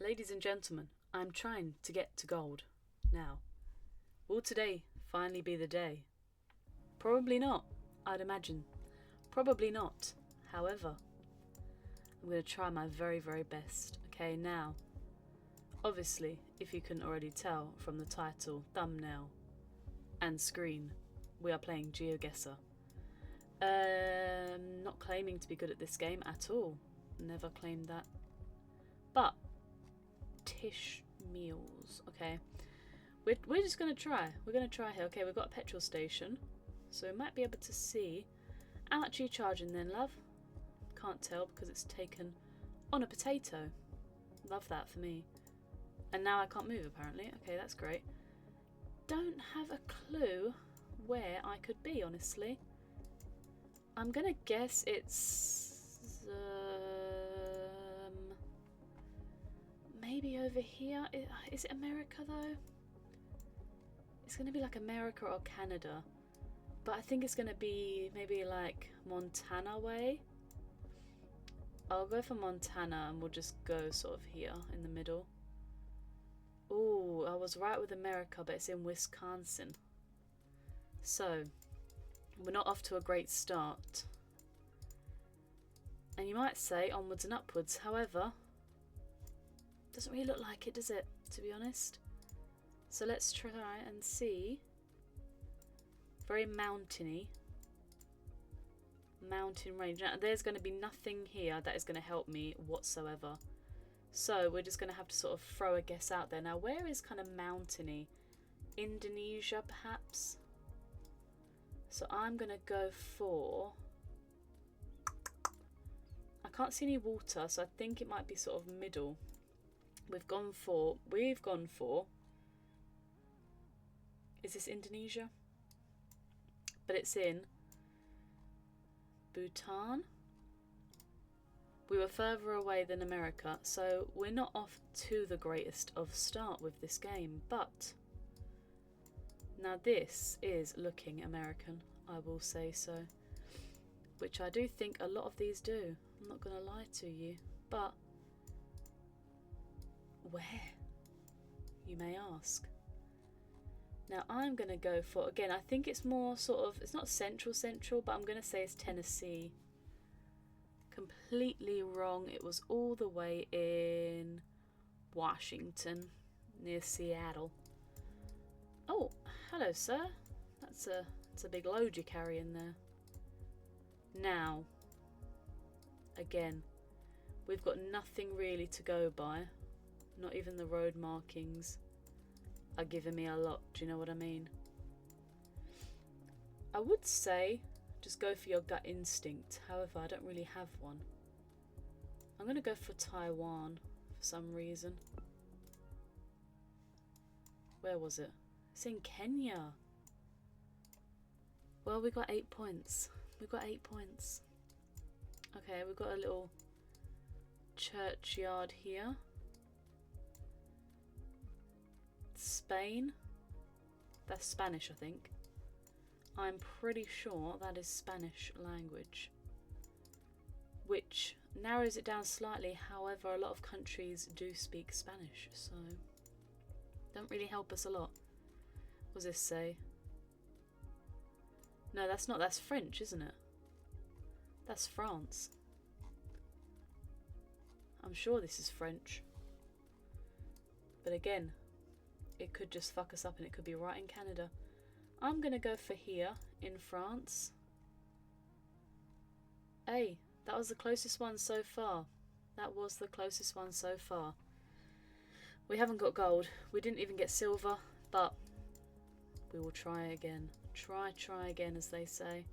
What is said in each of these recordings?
Ladies and gentlemen, I'm trying to get to gold. Now, will today finally be the day? Probably not, I'd imagine. Probably not. However, I'm going to try my very, very best. Okay, now, obviously, if you couldn't already tell from the title, thumbnail, and screen, we are playing Geoguessr. Not claiming to be good at this game at all. Never claimed that. But Tish meals. Okay, we're just gonna try. We're gonna try here. Okay, we've got a petrol station, so we might be able to see how much are you charging then, love. Can't tell because it's taken on a potato. Love that for me. And now I can't move apparently. Okay, that's great. Don't have a clue where I could be, honestly. I'm gonna guess it's maybe over here. Is it America though? It's gonna be like America or Canada, but I think it's gonna be maybe like Montana way. I'll go for Montana and we'll just go sort of here in the middle. Oh, I was right with America, but it's in Wisconsin. So we're not off to a great start. And you might say onwards and upwards. However, doesn't really look like it, does it, to be honest? So let's try and see. Very mountainy. Mountain range. Now, there's going to be nothing here that is going to help me whatsoever. So we're just going to have to sort of throw a guess out there. Now, where is kind of mountainy? Indonesia, perhaps? So I'm going to go for... I can't see any water, so I think it might be sort of middle. We've gone for... Is this Indonesia? But it's in Bhutan. We were further away than America, so we're not off to the greatest of start with this game, but now this is looking American, I will say so, which I do think a lot of these do. I'm not going to lie to you, but where, you may ask. Now I'm going to go for, again, I think it's more sort of, it's not central, but I'm going to say it's Tennessee. Completely wrong. It was all the way in Washington, near Seattle. Oh, hello, sir. That's a big load you carry in there. Now, again, we've got nothing really to go by. Not even the road markings are giving me a lot. Do you know what I mean? I would say just go for your gut instinct. However, I don't really have one. I'm going to go for Taiwan for some reason. Where was it? It's in Kenya. Well, we got 8 points. We got 8 points. Okay, we've got a little churchyard here. Spain. That's Spanish, I think. I'm pretty sure that is Spanish language, which narrows it down slightly. However, a lot of countries do speak Spanish, so don't really help us a lot. What does this say? No, that's not. That's French, isn't it? That's France. I'm sure this is French. But again, it could just fuck us up and it could be right in Canada. I'm going to go for here in France. Hey, that was the closest one so far. That was the closest one so far. We haven't got gold. We didn't even get silver, but we will try again. Try again, as they say.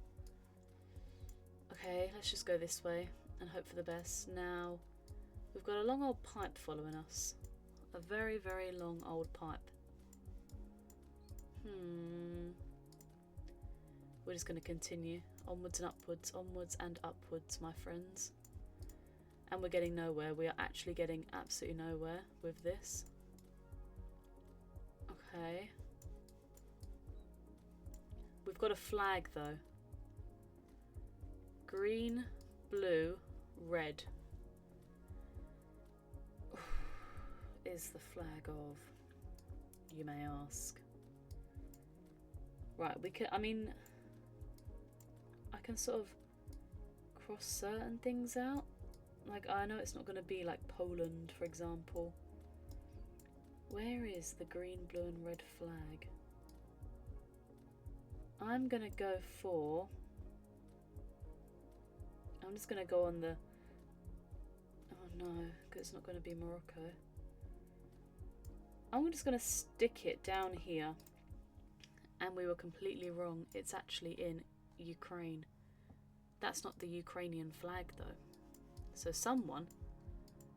Okay, let's just go this way and hope for the best. Now, we've got a long old pipe following us. A very, very long old pipe. We're just going to continue onwards and upwards, my friends. And we're getting nowhere. We are actually getting absolutely nowhere with this. Okay. We've got a flag though. Green, blue, red. is the flag of, you may ask? Right, we can, I mean, I can sort of cross certain things out. Like, I know it's not going to be like Poland, for example. Where is the green, blue and red flag? I'm going to go for... I'm just going to go on the... Oh no, because it's not going to be Morocco. I'm just going to stick it down here. And we were completely wrong. It's actually in Ukraine. That's not the Ukrainian flag though. So someone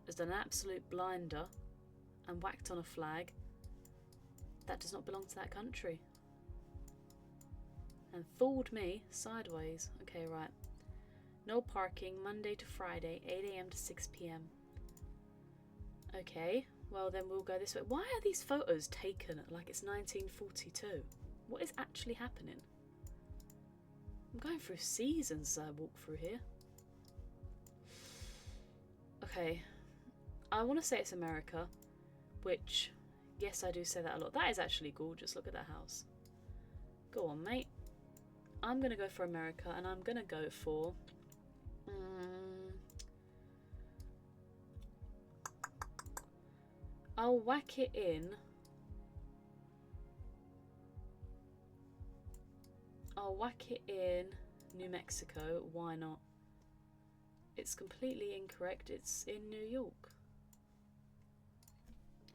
has done an absolute blinder and whacked on a flag that does not belong to that country. And fooled me sideways. Okay, right. No parking, Monday to Friday, 8 AM to 6 PM. Okay, well then we'll go this way. Why are these photos taken like it's 1942? What is actually happening? I'm going through seasons as I walk through here. Okay, I want to say it's America, which, yes, I do say that a lot. That is actually gorgeous. Look at that house. Go on, mate. I'm going to go for America, and I'm going to go for... I'll whack it in... I'll whack it in New Mexico. Why not? It's completely incorrect. It's in New York.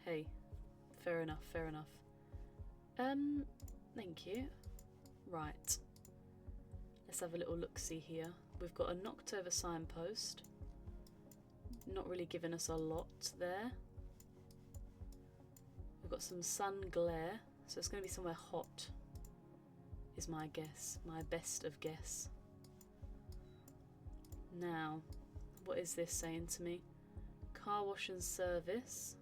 Hey, fair enough, fair enough. Thank you. Right. Let's have a little look-see here. We've got a knocked over signpost. Not really giving us a lot there. We've got some sun glare, so it's going to be somewhere hot. Is my guess, my best of guess. Now, what is this saying to me? Car wash and service.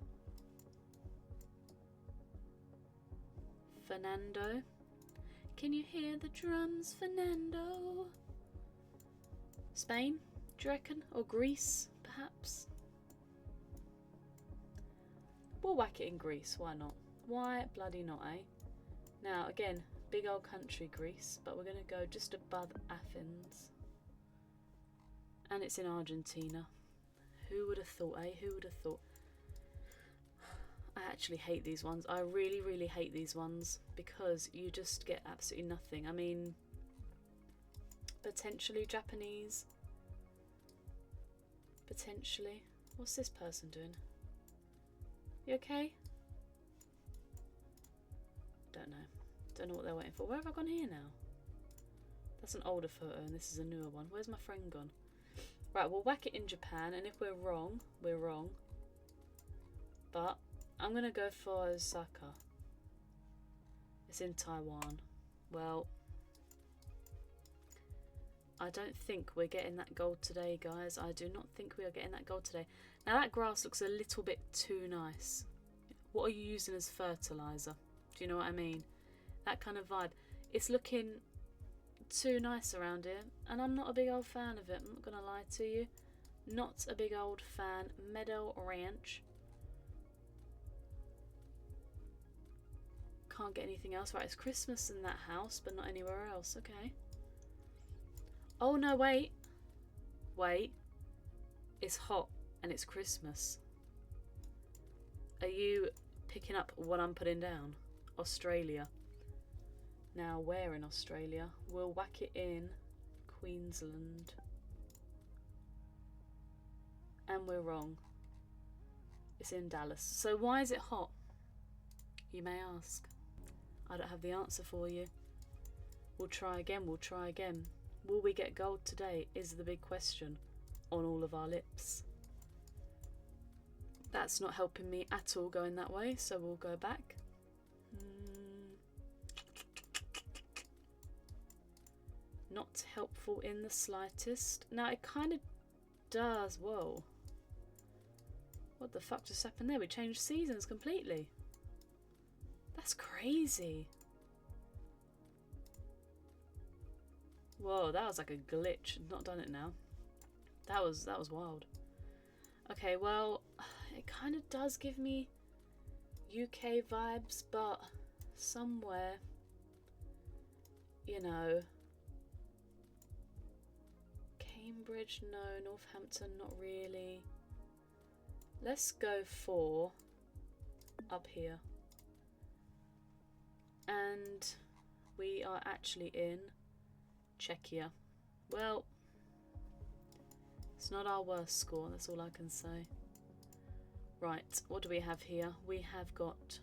Fernando. Can you hear the drums, Fernando? Spain, do you reckon? Or Greece, perhaps? We'll whack it in Greece, why not? Why bloody not, eh? Now, again, big old country, Greece, but we're going to go just above Athens. And it's in Argentina. Who would have thought, eh? Who would have thought? I actually hate these ones. I really, really hate these ones because you just get absolutely nothing. I mean, potentially Japanese. Potentially. What's this person doing? You okay? Don't know. Don't know what they're waiting for. Where have I gone here now? That's an older photo and this is a newer one. Where's my friend gone? Right, we'll whack it in Japan, and if we're wrong, we're wrong. But I'm going to go for Osaka. It's in Taiwan. Well, I don't think we're getting that gold today, guys. I do not think we are getting that gold today. Now, that grass looks a little bit too nice. What are you using as fertiliser? Do you know what I mean? That kind of vibe. It's looking too nice around here, and I'm not a big old fan of it. I'm not going to lie to you. Not a big old fan. Meadow Ranch. Can't get anything else. Right, it's Christmas in that house, but not anywhere else. Okay. Oh no, wait. Wait. It's hot and it's Christmas. Are you picking up what I'm putting down? Australia. Now, where in Australia? We'll whack it in Queensland. And we're wrong. It's in Dallas. So why is it hot? You may ask. I don't have the answer for you. We'll try again, we'll try again. Will we get gold today is the big question on all of our lips. That's not helping me at all going that way, so we'll go back. Not helpful in the slightest. Now it kind of does. Whoa. What the fuck just happened there? We changed seasons completely. That's crazy. Whoa, that was like a glitch. Not done it now. That was wild. Okay, well, it kind of does give me UK vibes, but somewhere, you know. Cambridge, no. Northampton, not really. Let's go for up here. And we are actually in Czechia. Well, it's not our worst score, that's all I can say. Right, what do we have here? We have got...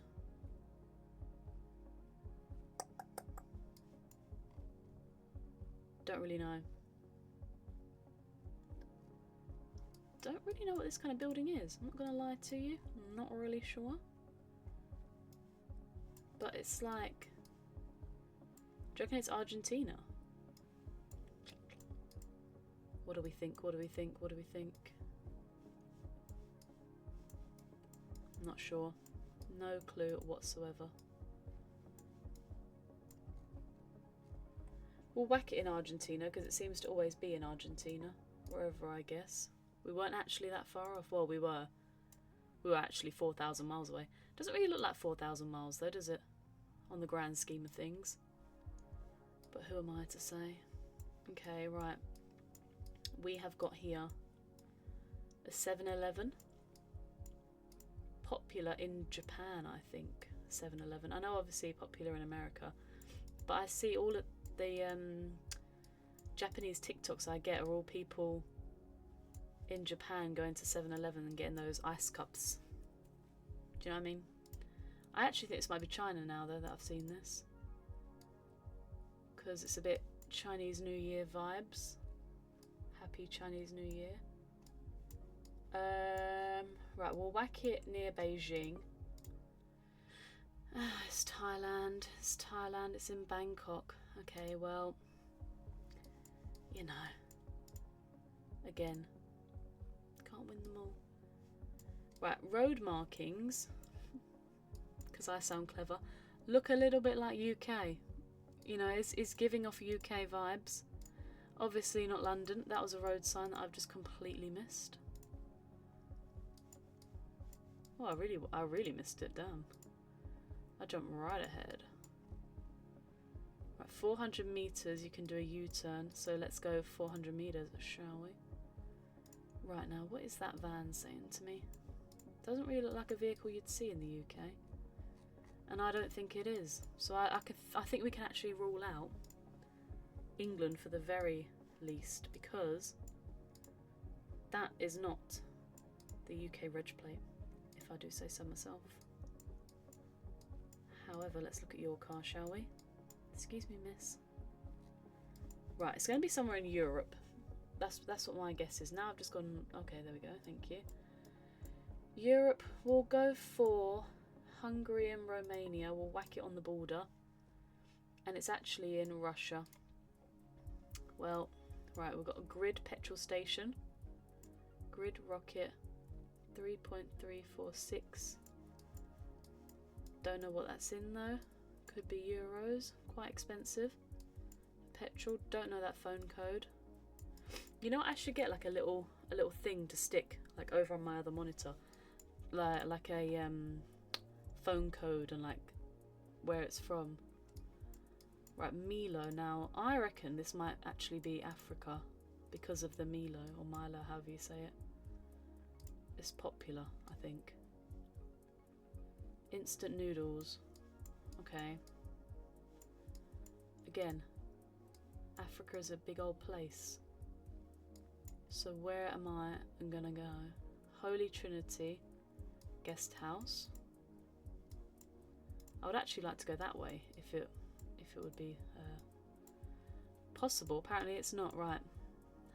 Don't really know. Don't really know what this kind of building is. I'm not going to lie to you. I'm not really sure. But it's like... Do you reckon it's Argentina? What do we think? What do we think? What do we think? I'm not sure. No clue whatsoever. We'll whack it in Argentina because it seems to always be in Argentina. Wherever, I guess. We weren't actually that far off. Well, we were. We were actually 4,000 miles away. Doesn't really look like 4,000 miles though, does it? On the grand scheme of things. But who am I to say? Okay, right. We have got here a 7-Eleven. Popular in Japan, I think. 7-Eleven. I know obviously popular in America. But I see all of the Japanese TikToks I get are all people in Japan going to 7-Eleven and getting those ice cups. Do you know what I mean? I actually think this might be China now though that I've seen this. Because it's a bit Chinese New Year vibes. Happy Chinese New Year. Right, we'll whack it near Beijing. It's Thailand. It's Thailand. It's in Bangkok. Okay, well, you know. Again, can't win them all. Right, road markings, because I sound clever, look a little bit like UK. You know, it's giving off UK vibes. Obviously not London. That was a road sign that I've just completely missed. Oh, I really missed it, damn. I jumped right ahead. Right, 400 meters, you can do a U-turn. So let's go 400 meters, shall we? Right, now, what is that van saying to me? Doesn't really look like a vehicle you'd see in the UK. And I don't think it is. So I think we can actually rule out England for the very least, because that is not the UK reg plate, if I do say so myself. However, let's look at your car, shall we? Excuse me, miss. Right, it's going to be somewhere in Europe. That's what my guess is. Now I've just gone... Okay, there we go. Thank you. Europe, we'll go for Hungary and Romania. We'll whack it on the border. And it's actually in Russia. Well, right, we've got a grid petrol station. Grid rocket 3.346. Don't know what that's in though. Could be euros. Quite expensive. Petrol. Don't know that phone code. You know what? I should get like a little thing to stick like over on my other monitor, like a phone code and like where it's from. Right, Milo. Now I reckon this might actually be Africa because of the Milo or Milo, however you say it. It's popular, I think. Instant noodles. Okay. Again, Africa is a big old place. So where am I gonna go? Holy Trinity guest house. I would actually like to go that way if it would be possible. Apparently it's not. Right.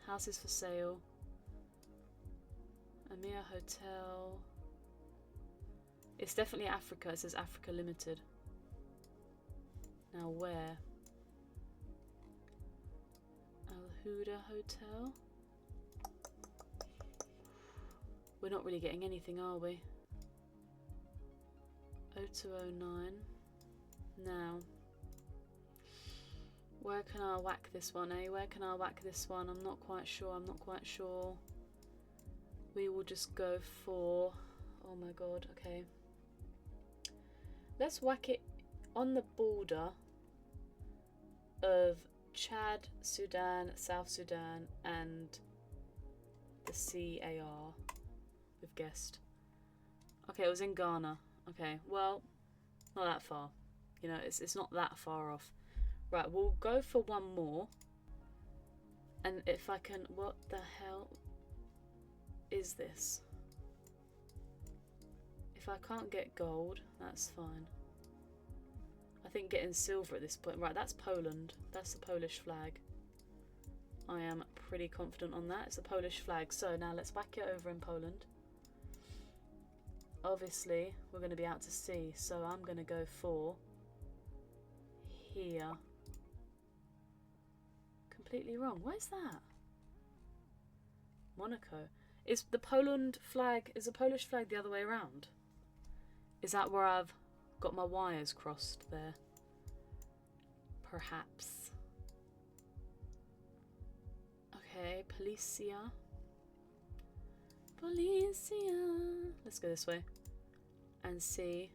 Houses for sale. Amir Hotel. It's definitely Africa. It says Africa Limited. Now where? Al Huda Hotel. We're not really getting anything, are we? 0209. Now, where can I whack this one, eh? Where can I whack this one? I'm not quite sure. I'm not quite sure. We will just go for... Oh my god, okay. Let's whack it on the border of Chad, Sudan, South Sudan, and the CAR. We've guessed. Okay, it was in Ghana. Okay, well, not that far. You know, it's not that far off. Right, we'll go for one more. And if I can... What the hell is this? If I can't get gold, that's fine. I think getting silver at this point. Right, that's Poland. That's the Polish flag. I am pretty confident on that. It's a Polish flag. So now let's whack it over in Poland. Obviously, we're going to be out to sea. So I'm going to go for here. Completely wrong. Where's that? Monaco. Is the Poland flag, is the Polish flag the other way around? Is that where I've got my wires crossed there? Perhaps. Okay, Policia. Policia. Let's go this way and see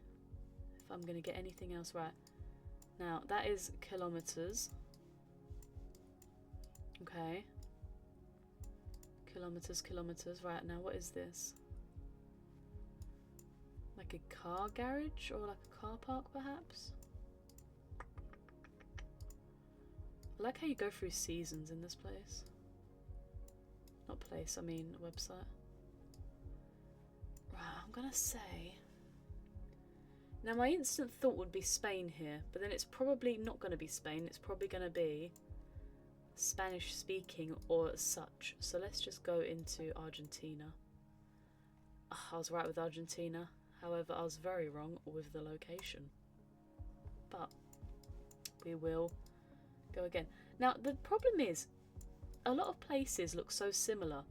if I'm going to get anything else right. Now, that is kilometers. Okay. Kilometers, kilometers. Right, now what is this? Like a car garage or like a car park perhaps? I like how you go through seasons in this place. Not place, I mean website. Right, I'm gonna say... Now my instant thought would be Spain here, but then it's probably not gonna be Spain, it's probably gonna be Spanish speaking or such. So let's just go into Argentina. I was right with Argentina. However, I was very wrong with the location. But we will go again. Now, the problem is, a lot of places look so similar.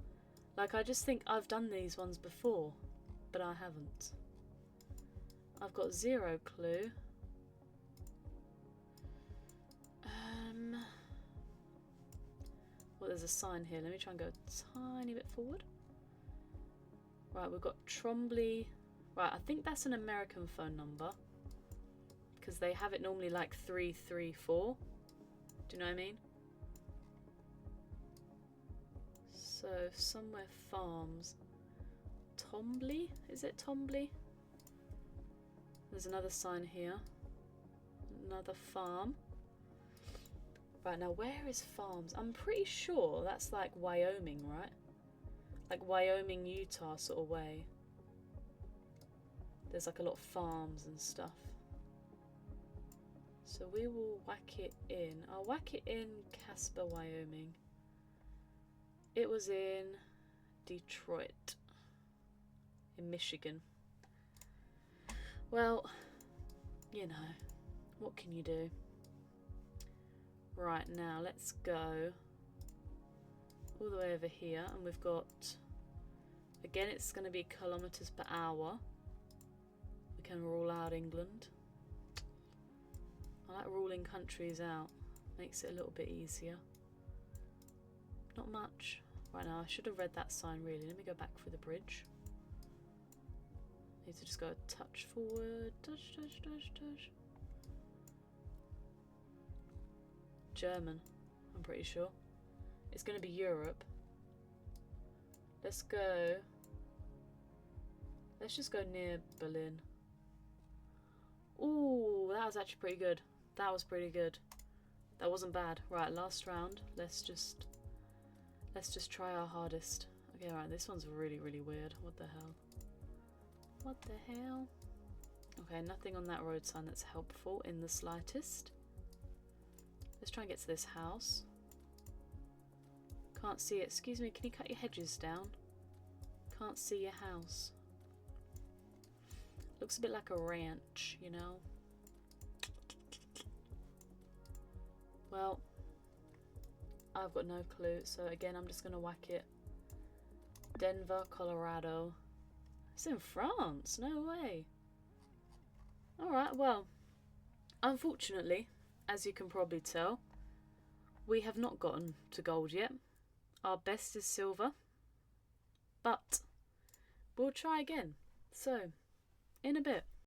Like, I just think I've done these ones before, but I haven't. I've got zero clue. Well, there's a sign here. Let me try and go a tiny bit forward. Right, we've got Trombley. Right, I think that's an American phone number. Because they have it normally like 334. Do you know what I mean? So, somewhere farms. Tombley? Is it Tombley? There's another sign here. Another farm. Right, now where is farms? I'm pretty sure that's like Wyoming, right? Like Wyoming, Utah sort of way. There's like a lot of farms and stuff. So we will whack it in. I'll whack it in Casper, Wyoming. It was in Detroit. In Michigan. Well, you know, what can you do? Right, now let's go all the way over here, and we've got, again, it's going to be kilometers per hour. We can rule out England. I like ruling countries out, makes it a little bit easier. Not much. Right, now I should have read that sign really. Let me go back for the bridge. Need to just go a touch forward, touch, touch, touch, touch. German, I'm pretty sure. It's going to be Europe. Let's go. Let's just go near Berlin. Ooh, that was actually pretty good. That was pretty good. That wasn't bad. Right, last round. Let's just try our hardest. Okay, right, this one's really, really weird. What the hell? What the hell? Okay, nothing on that road sign that's helpful in the slightest. Let's try and get to this house. Can't see it. Excuse me, can you cut your hedges down? Can't see your house. Looks a bit like a ranch, you know? Well, I've got no clue, so again, I'm just going to whack it. Denver, Colorado. It's in France, no way. Alright, well, unfortunately, as you can probably tell, we have not gotten to gold yet. Our best is silver, but we'll try again. So, in a bit.